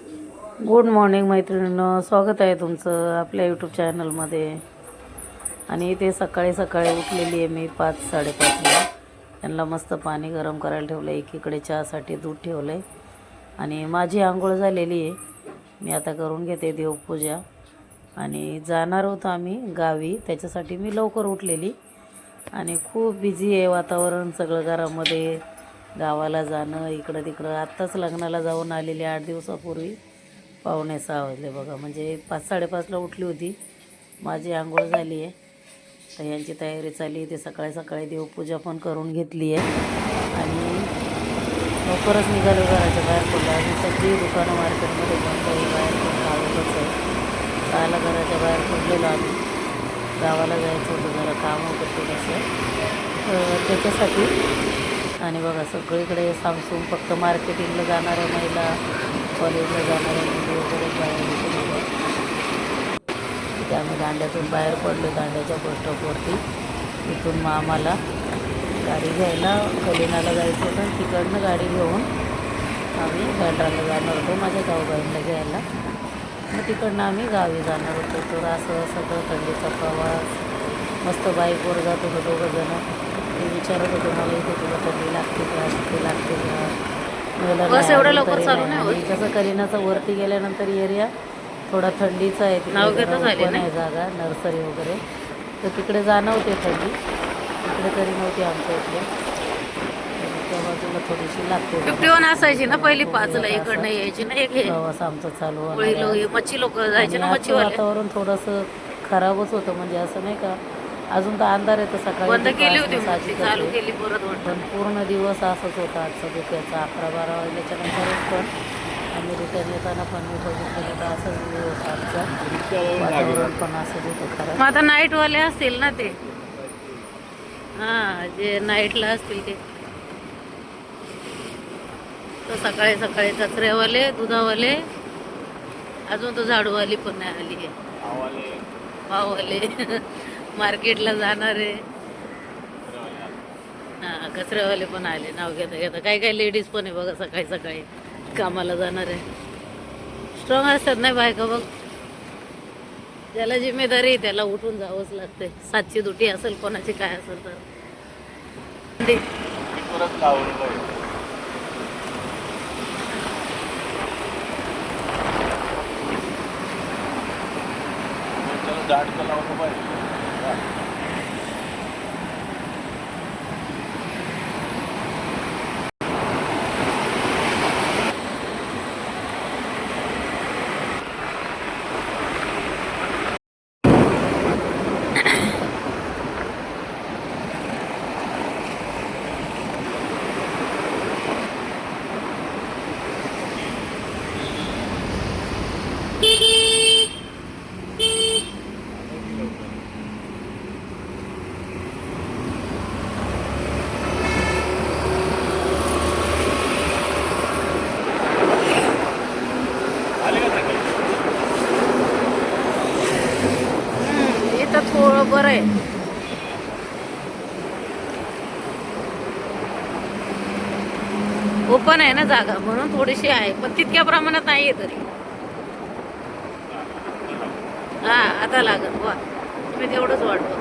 Good morning मैत्रिणींनो, स्वागत आहे तुमचं आपल्या यूट्यूब चॅनलमध्ये. आणि इथे सकाळी सकाळी उठलेली आहे मी 5-5:30ला. त्यांना मस्त पाणी गरम करायला ठेवलं आहे. एकीकडे चहासाठी दूध ठेवलं आहे आणि माझी आंघोळ झालेली आहे. मी आता करून घेते देवपूजा आणि जाणार होतो आम्ही गावी. त्याच्यासाठी मी लवकर उठलेली आणि खूप बिझी आहे वातावरण सगळं घरामध्ये. गावाला जाणं इकडं तिकडं. आत्ताच लग्नाला जाऊन आलेली 8 दिवसापूर्वी. 5:45 वाजले बघा. म्हणजे 5-5:30ला उठली होती. माझी आंघोळ झाली आहे तर यांची तयारी चालली आहे. ते सकाळी सकाळी देवपूजा पण करून घेतली आहे आणि लवकरच निघालो. घराच्या बाहेर पडलो. आणि सगळी दुकानं मार्केटमध्ये बंद आहे. बाहेर पण कावतच आहे. 6ला घराच्या बाहेर पडलेलो आम्ही. गावाला जायचं होतं, जरा काम होतं थोडंसं त्याच्यासाठी. आणि बघा सगळीकडे सामसूम. फक्त मार्केटिंगला जाणाऱ्या महिला, कॉलेजला जाणाऱ्या मुली वगैरे बाहेर दिसत होत्या. तिथे आम्ही दांड्यातून बाहेर पडलो, दांड्याच्या बसस्टॉपवरती. तिथून मग आम्हाला गाडी घ्यायला कलिनाला जायचं होतं. तिकडनं गाडी घेऊन आम्ही बँड्राला जाणार होतो माझ्या जाऊबाईंना घ्यायला. मग तिकडनं आम्ही गावी जाणार होतो. तर असं सगळं थंडीचा प्रवास. मस्त बाईकवर जात होतो दोघंजणं. ते विचारत होते मला, इथे तुला थंडी लागते का, सुट्टी लागते का. बस एवढं लवकर चालू नाही आणि कसं कलिनाचा वरती गेल्यानंतर एरिया थोडा थंडीचा आहे. तिकडे पण आहे जागा, नर्सरी वगैरे. तर तिकडे जाणवते थंडी. तिकडे तरी नव्हती आमच्या इकडे. त्या बाजूला थोडीशी लागते. 51 असायची ना पहिली 5ला इकडनं यायची ना. एक प्रवास आमचा चालू मच्छी लोक जायचे ना. मच्छीवाले वातावरण थोडंसं खराबच होतं. म्हणजे असं नाही का, अजून तर अंधार आहे. तर सकाळी बंद केली होती, चालू केली परत. पण पूर्ण दिवस असंच होता आजचा दुपारचा 11-12 वाजल्याच्या नंतरच. पण आम्ही रिटर्न येताना पण मी बघितलं तर असंच होता आमचा वातावरण पण असंच होतं खरं. मग आता नाईटवाले असतील ना ते. हां, जे नाईटला असतील ते. तर सकाळी सकाळी कचऱ्यावाले, दुधावाले, अजून तो झाडूवाली पण नाही आली आहे. पाववाले मार्केटला जाणारे. हां, कचऱ्यावाले पण आले नाव घेता घेता. काही काही लेडीज पण आहे बघा सकाळी सकाळी कामाला जाणारे. स्ट्रॉंग असतात नाही बायका बघ. ज्याला जिम्मेदारी आहे त्याला उठून जावंच लागते. 7ची दुटी असेल कोणाची काय असेल तर. थोडं बरं आहे. ओपन आहे ना जागा म्हणून थोडीशी आहे, पण तितक्या प्रमाणात नाही आहे तरी. हा आता लागत वा. मी तेवढंच वाटतो.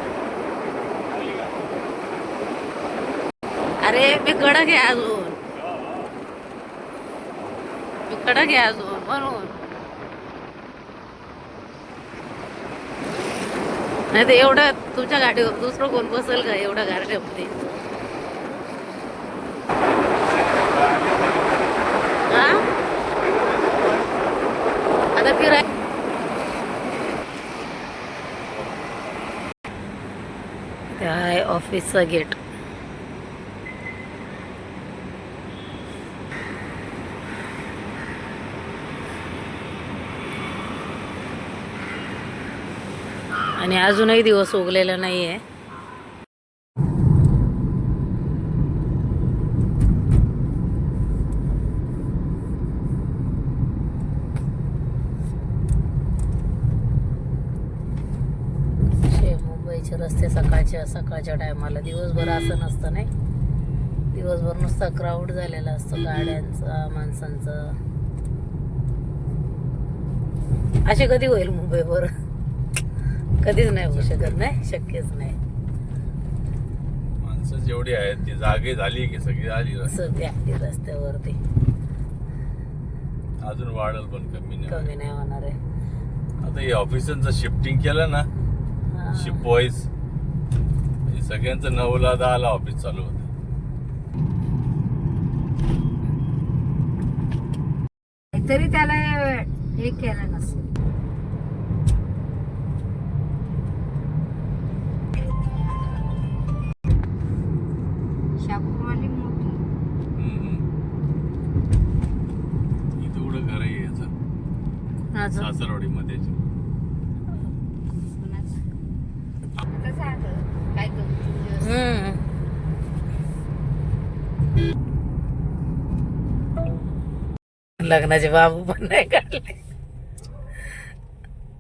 अरे मी कडक आहे अजून. मी कडक आहे अजून म्हणून. नाही तर एवढं तुमच्या गाडीवर दुसरं कोण बसेल का एवढ्या गाड्यामध्ये. हा आता फिराय आहे ऑफिसचा गेट. आणि अजूनही दिवस उगलेला नाही आहे. मुंबईचे रस्ते सकाळच्या टायमाला दिवसभर असं नसतं नाही. दिवसभर नुसता क्राऊड झालेला असतो गाड्यांचा, माणसांचा. असे कधी होईल मुंबईवर? कधीच नाही होऊ शकत, नाही शक्यच नाही. माणसं जेवढी आहेत ती जागे झाली की सगळी आली सध्या रस्त्यावरती अजून वाढल पण कमी नाही. कमी नाही होणार आहे. आता हे ऑफिसांचं शिफ्टिंग केलं ना, हा. शिफ्ट वाईज सगळ्यांचं 9ला 10ला ऑफिस चालू होतं. तरी त्याला हे केलं नसेल. शापूरवाली मोठी इथं एवढं घर आहे याचं अजून सासरवाडी मध्ये. आता झालं काय करू. लग्नाचे बाबू पण नाही काढले.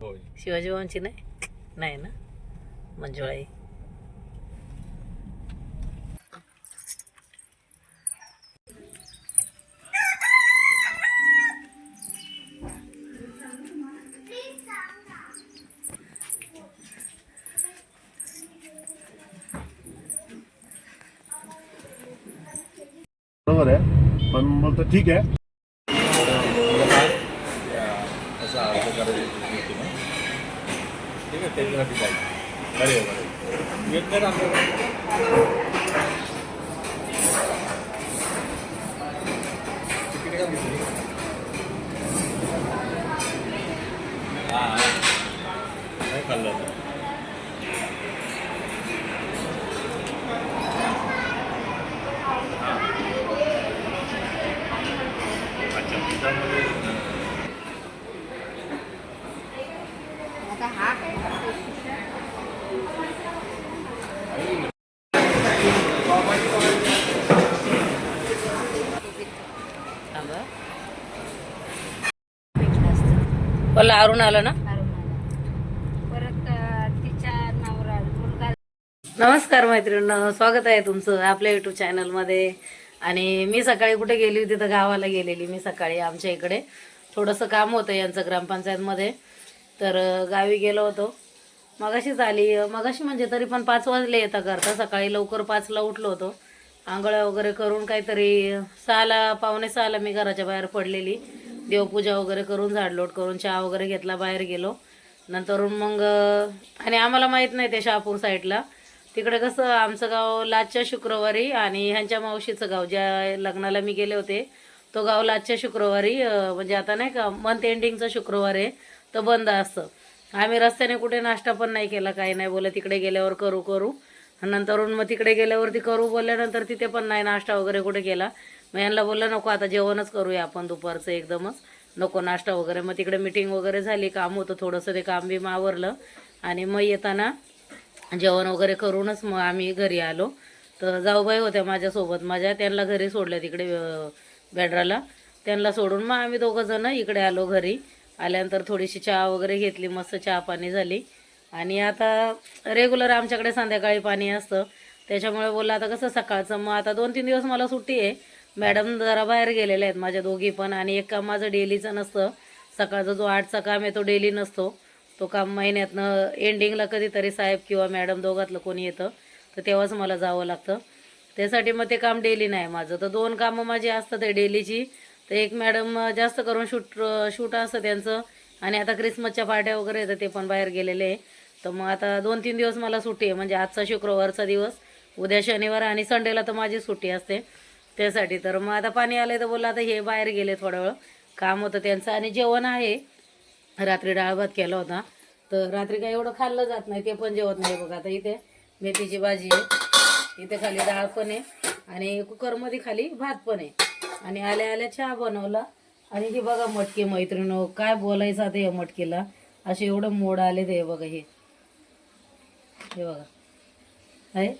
होय. शिवाजी बाबांची नाही ना, मंजुळाई. बरोबर आहे, पण बोलतो ठीक आहे. असं अर्ज करायची होती ना, ठीक आहे त्याच्यासाठी पाहिजे. बरे येत नाही ना आमच्याकडे. तिकीट का घेतली? हां काय खाल्लं होतं? अच्छा त्याच्यामध्ये आता हा काय मला अरुण आलं ना. परत तिच्या नवरा मुलगा. नमस्कार मैत्रिणींनो, स्वागत आहे तुमचं आपल्या युट्यूब चॅनलमध्ये. आणि मी सकाळी कुठे गेली होती तर गावाला गेलेली मी सकाळी. आमच्या इकडे थोडंसं काम होतं यांचं ग्रामपंचायतमध्ये, तर गावी गेलो होतो. मगाशीच आली. मगाशी म्हणजे तरी पण 5 वाजले येता करता. सकाळी लवकर 5ला उठलो होतो. आंघोळ्या वगैरे करून काहीतरी 6ला, पावणे 6ला मी घराच्या बाहेर पडलेली. देवपूजा वगैरे करून झाडलोट करून चहा वगैरे घेतला, बाहेर गेलो. नंतरून मग आणि आम्हाला माहीत नाही ते शहापूर साईडला तिकडे कसं आमचं गाव लाजच्या शुक्रवारी आणि ह्यांच्या मावशीचं गाव ज्या लग्नाला मी गेले होते तो गाव लाजच्या शुक्रवारी म्हणजे आता नाही का मंथ एंडिंगचा शुक्रवार आहे तर बंद असतं. आम्ही रस्त्याने कुठे नाश्ता पण नाही केला, काही नाही. बोला तिकडे गेल्यावर करू नंतरून मग तिकडे गेल्यावरती करू बोलल्यानंतर तिथे पण नाही नाश्ता वगैरे कुठे केला. मग यांना बोललं नको आता जेवणच करूया आपण दुपारचं एकदमच, नको नाश्ता वगैरे. मग तिकडे मिटिंग वगैरे झाली, काम होतं थोडंसं, ते काम बी आवरलं आणि मग येताना जेवण वगैरे करूनच मग आम्ही घरी आलो. तर जाऊबाई होत्या माझ्यासोबत माझ्या, त्यांना घरी सोडलं तिकडे बँड्राला. त्यांना सोडून मग आम्ही दोघंजणं इकडे आलो घरी. आल्यानंतर थोडीशी चहा वगैरे घेतली, मस्त चहा पाणी झाली. आणि आता रेग्युलर आमच्याकडे संध्याकाळी पाणी असतं, त्याच्यामुळे बोललं आता कसं सकाळचं. मग आता 2-3 दिवस मला सुट्टी आहे. मॅडम जरा बाहेर गेलेल्या आहेत माझ्या दोघी पण. आणि एक काम माझं डेलीचं नसतं, सकाळचा जो 8चा काम आहे तो डेली नसतो. तो काम महिन्यातनं एंडिंगला कधीतरी साहेब किंवा मॅडम दोघातलं कोणी येतं तर तेव्हाच मला जावं लागतं. त्यासाठी मग ते काम डेली नाही माझं. तर 2 कामं माझी असतात आहे डेलीची. तर एक मॅडम जास्त करून शूट असतं त्यांचं. आणि आता क्रिसमसच्या पार्ट्या वगैरे येतं ते पण बाहेर गेलेले आहे. तर मग आता 2-3 दिवस मला सुट्टी आहे, म्हणजे आजचा शुक्रवारचा दिवस, उद्या शनिवार आणि संडेला तर माझी सुट्टी असते त्यासाठी. तर मग आता पाणी आलं तर बोललं आता हे बाहेर गेले, थोडा वेळ काम होतं त्यांचं. आणि जेवण आहे, रात्री डाळ भात केला होता तर रात्री काय एवढं खाल्लं जात नाही, ते पण जेवत नाही. बघा आता इथे मेथीची भाजी आहे, इथे खाली डाळ पण आहे आणि कुकरमध्ये खाली भात पण आहे. आणि आल्या आल्या चहा बनवला. आणि हे बघा मटकी मैत्रिणी, काय बोलायचं आता या मटकीला, असे एवढं मोड आले ते बघा. हे बघा आहे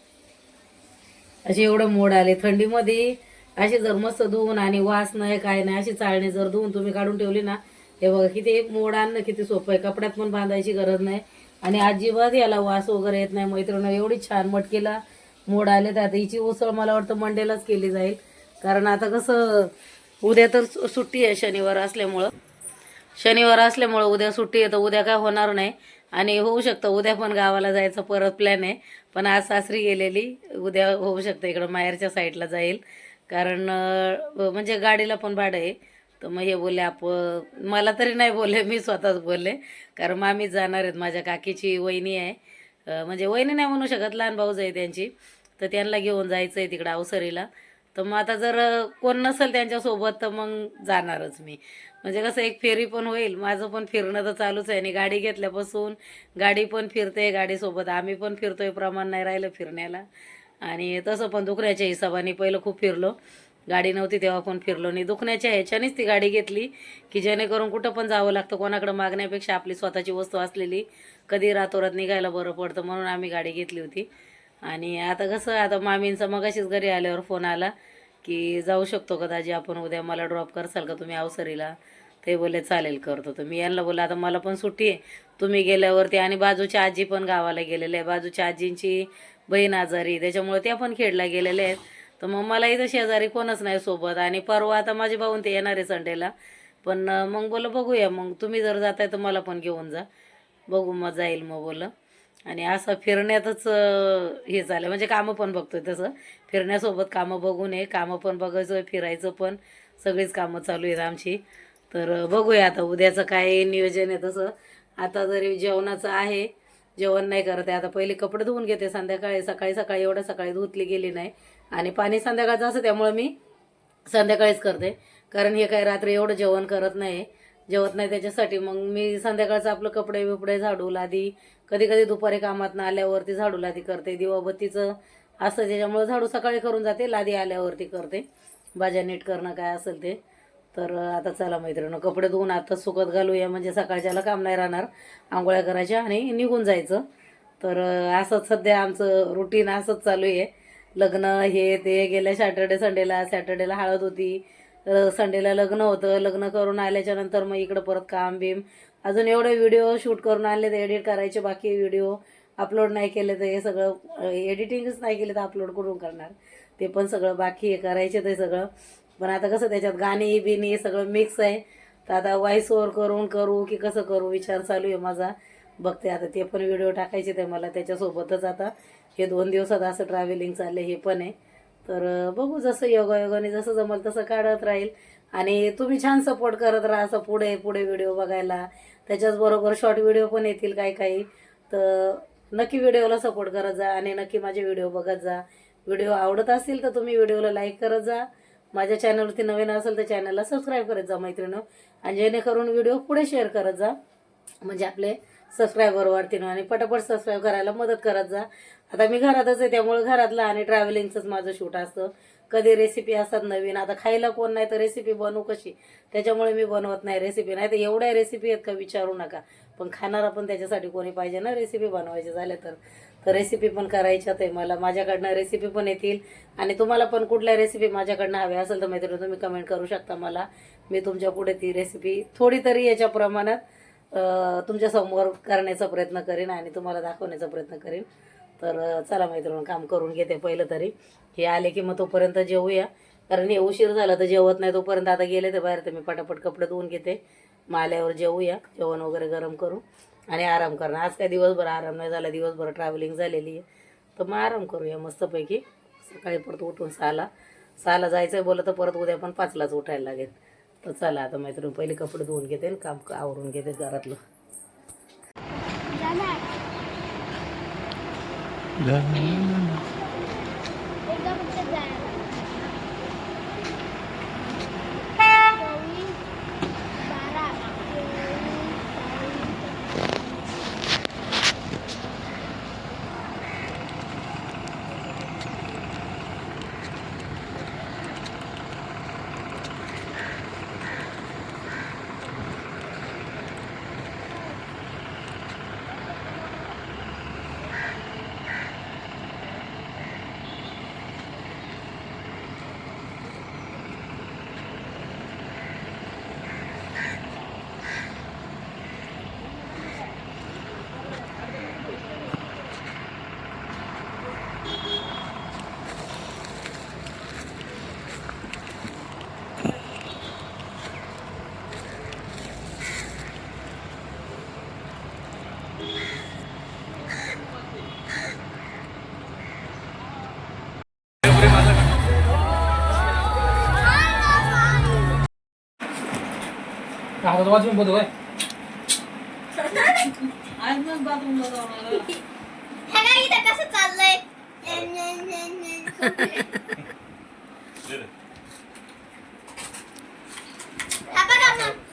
असे एवढं मोड आले थंडीमध्ये. असे जर मस्त धुवून आणि वास नाही काय नाही अशी चाळणी जर धुवून तुम्ही काढून ठेवली ना, हे बघा किती मोड आणणं किती सोपं आहे. कपड्यात पण बांधायची गरज नाही आणि अजिबात याला वास वगैरे येत नाही. मैत्रिणी एवढी छान मटकीला मोड आले. तर आता हिची उसळ मला वाटतं मंडेलाच केली जाईल, कारण आता कसं उद्या तर सुट्टी आहे शनिवार असल्यामुळं. शनिवार असल्यामुळं उद्या सुट्टी आहे तर उद्या काय होणार नाही. आणि होऊ शकतं उद्या पण गावाला जायचं परत प्लॅन आहे. पण आज सासरी गेलेली, उद्या होऊ शकतं इकडं माहेरच्या साईडला जाईल. कारण म्हणजे गाडीला पण भाडं आहे. तर मग हे बोलले मला तरी नाही बोलले, मी स्वतःच बोलले. कारण मामीच जाणार आहेत, माझ्या काकीची वहिनी आहे. म्हणजे वहिनी नाही म्हणू शकत, लहान भाऊज आहे त्यांची. तर त्यांना घेऊन जायचं आहे तिकडं अवसरीला. तर मग आता जर कोण नसेल त्यांच्यासोबत तर मग जाणारच मी. म्हणजे कसं एक फेरी पण होईल, माझं पण फिरणं तर चालूच आहे. आणि गाडी घेतल्यापासून गाडी पण फिरते, गाडीसोबत आम्ही पण फिरतोय, प्रमाण नाही राहिलं फिरण्याला. आणि तसं पण दुखण्याच्या हिशोबाने पहिलं खूप फिरलो, गाडी नव्हती तेव्हा पण फिरलो नाही. दुखण्याच्या ह्याच्यानेच ती गाडी घेतली की जेणेकरून कुठं पण जावं लागतं, कोणाकडं मागण्यापेक्षा आपली स्वतःची वस्तू असलेली कधी रातोरात निघायला बरं पडतं, म्हणून आम्ही गाडी घेतली होती. आणि आता कसं, आता मामींचा मगाशीच घरी आल्यावर फोन आला की जाऊ शकतो का दाजी आपण उद्या, मला ड्रॉप करसाल का तुम्ही अवसरीला. ते बोलले चालेल करतो. तर मी यांना बोलले आता मला पण सुट्टी आहे, तुम्ही गेल्यावरती. आणि बाजूच्या आजी पण गावाला गेलेल्या आहे, बाजूच्या आजींची बहीण आजारी, त्याच्यामुळे त्या पण खेडला गेलेल्या आहेत. तर मग मला इथं शेजारी कोणच नाही सोबत. आणि परवा आता माझे भाऊन ते येणार आहे संडेला. पण मग बोलं बघूया, मग तुम्ही जर जाताय तर मला पण घेऊन जा, बघू मग जाईल मग बोलं. आणि असं फिरण्यातच हे झालं, म्हणजे कामं पण बघतोय तसं, फिरण्यासोबत कामं बघू नये, कामं पण बघायचं, फिरायचं पण, सगळीच कामं चालू आहेत आमची. तर बघूया आता उद्याचं काय नियोजन आहे तसं. आता जरी जेवणाचं आहे, जेवण नाही करत आहे आता, पहिले कपडे धुवून घेते संध्याकाळी. सकाळी सकाळी एवढ्या सकाळी धुतली गेली नाही. आणि पाणी संध्याकाळचं असं, त्यामुळे मी संध्याकाळीच करते. कारण हे काय रात्री एवढं जेवण करत नाही, जेवत नाही, त्याच्यासाठी मग मी संध्याकाळचं आपलं कपडे बिपडे झाडू लादी, कधी कधी दुपारी कामातनं आल्यावरती झाडू लादी करते, दिवाबत्तीचं असं, त्याच्यामुळं झाडू सकाळी करून जाते, लादी आल्यावरती करते, भाज्या नीट करणं काय असेल ते. तर आता चला मैत्रिणी, कपडे धुवून आता सुकत घालूया, म्हणजे सकाळच्याला काम नाही राहणार, आंघोळ्या करायच्या आणि निघून जायचं. तर असंच सध्या आमचं रुटीन असंच चालू आहे. लग्न हे ते, गेल्या सॅटर्डेला हळद होती, संडेला लग्न होतं, लग्न करून आल्याच्या नंतर मग इकडं परत काम बीम, अजून एवढे व्हिडिओ शूट करून आणले तर एडिट करायचे बाकी, व्हिडिओ अपलोड नाही केले तर हे सगळं एडिटिंगच नाही केले तर अपलोड करून करणार, ते पण सगळं बाकी आहे करायचे ते सगळं. पण आता कसं त्याच्यात गाणी बिणी सगळं मिक्स आहे, तर आता व्हॉइस ओव्हर करू की कसं करू विचार चालू आहे माझा. बघते आता, ते पण व्हिडिओ टाकायचे ते मला, त्याच्यासोबतच आता हे 2 दिवसात असं ट्रॅव्हलिंग चाललं हे पण आहे. तर बघू, जसं योगायोगाने जसं जमल तसं काढत राहील. आणि तुम्ही छान सपोर्ट करत राहा असं पुढे पुढे व्हिडिओ बघायला, त्याच्याचबरोबर शॉर्ट व्हिडिओ पण येतील काही. तर नक्की व्हिडिओला सपोर्ट करत जा आणि नक्की माझे व्हिडिओ बघत जा. व्हिडिओ आवडत असतील तर तुम्ही व्हिडिओला लाईक करत जा, माझ्या चॅनलवरती नवीन असेल तर चॅनलला सबस्क्राईब करत जा मैत्रिणी. आणि जेणेकरून व्हिडिओ पुढे शेअर करत जा, म्हणजे आपले सबस्क्रायबर वाढतील. आणि पटापट सबस्क्राईब करायला मदत करत जा. आता मी घरातच आहे, त्यामुळे घरातलं आणि ट्रॅव्हलिंगचंच माझं शूट असतं. कधी रेसिपी असतात नवीन, आता खायला कोण नाही तर रेसिपी बनवू कशी, त्याच्यामुळे मी बनवत नाही रेसिपी. नाही तर एवढ्या रेसिपी आहेत का विचारू नका, पण खाणारा पण त्याच्यासाठी कोणी पाहिजे ना रेसिपी बनवायची झाल्या तर रेसिपी पण करायच्यात आहे मला. माझ्याकडनं रेसिपी पण येतील. आणि तुम्हाला पण कुठल्या रेसिपी माझ्याकडनं हव्या असेल तर मैत्रिणी तुम्ही कमेंट करू शकता मला, मी तुमच्या पुढे ती रेसिपी थोडी तरी याच्या प्रमाणात तुमच्यासमोर करण्याचा प्रयत्न करीन आणि तुम्हाला दाखवण्याचा प्रयत्न करीन. तर चला मैत्रिणी, काम करून घेते पहिलं तरी. हे आले की मग तोपर्यंत जेवूया, कारण हे उशीर झाला तर जेवत नाही तोपर्यंत. आता गेले तर बाहेर, तर मी पटापट कपडे धुवून घेते, मग आल्यावर जेवूया, जेवण वगैरे गरम करू आणि आराम करणार. आज काय दिवसभर आराम नाही झाला, दिवसभर ट्रॅव्हलिंग झालेली आहे, तर मग आराम करूया मस्तपैकी. सकाळी परत उठून 6ला जायचं आहे बोललं तर परत उद्या पण 5लाच उठायला लागेल. तर चला आता मैत्रिणी, पहिले कपडे धुवून घेते आणि काम आवरून घेते घरातलं. हातात वाजून बघ होय. आज मग बाथरूमला जाऊन आलो. कसं चाललंय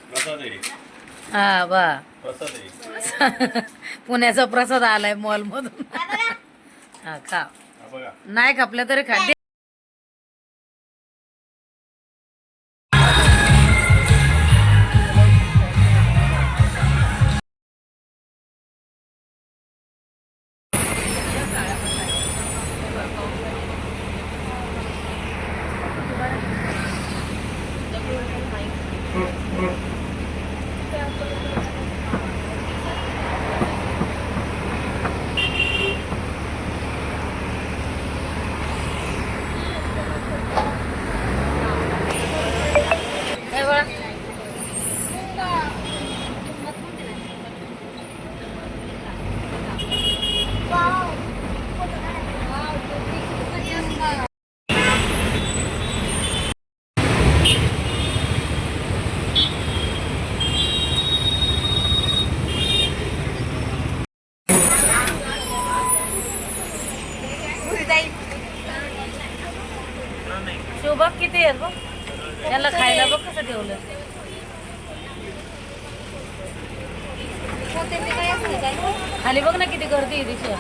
प्रसाद आहे. हा बा प्रसाद आहे. पुण्याचा प्रसाद आलाय मॉल मधून. हा खा. हा बघा. नाही खापल्या तरी खा. हे बघा. शिवबाग किती आहेत बघ. त्याला खायला बघ कसं ठेवलं. खाली बघ ना किती गर्दी आहे तिथे.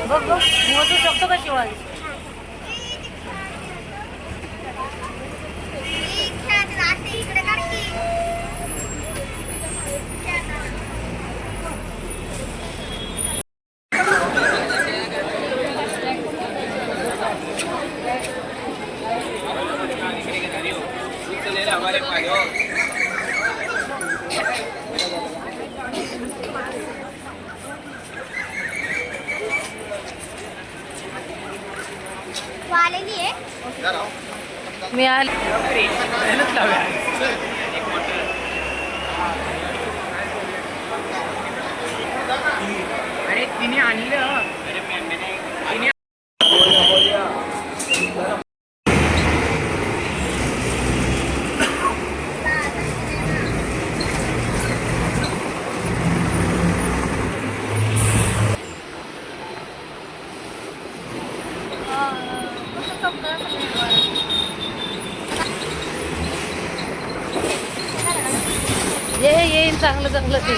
बघ बघ मोजू शकतो का शिवाजी. इकडे काढ. आलेली आहे. मी आले. अरे तिने आणलं. येईन चांगलं चांगलं ते.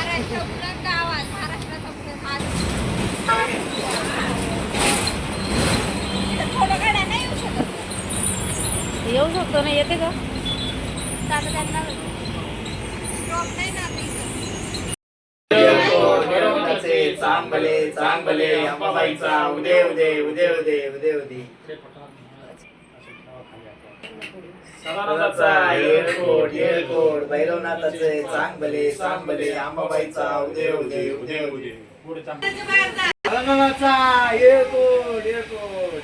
येऊ शकतो ना. येते का. चांगले चांगले अंबाबाईचा उदे उदे उदे उदे उदे उदे. सदानंदाचा येळकोट येळकोट भैरवनाथाचे चांगले चांगले अंबाबाईचा उदे उदे उदे उदे. सदानंदाचा येळकोट येळकोट.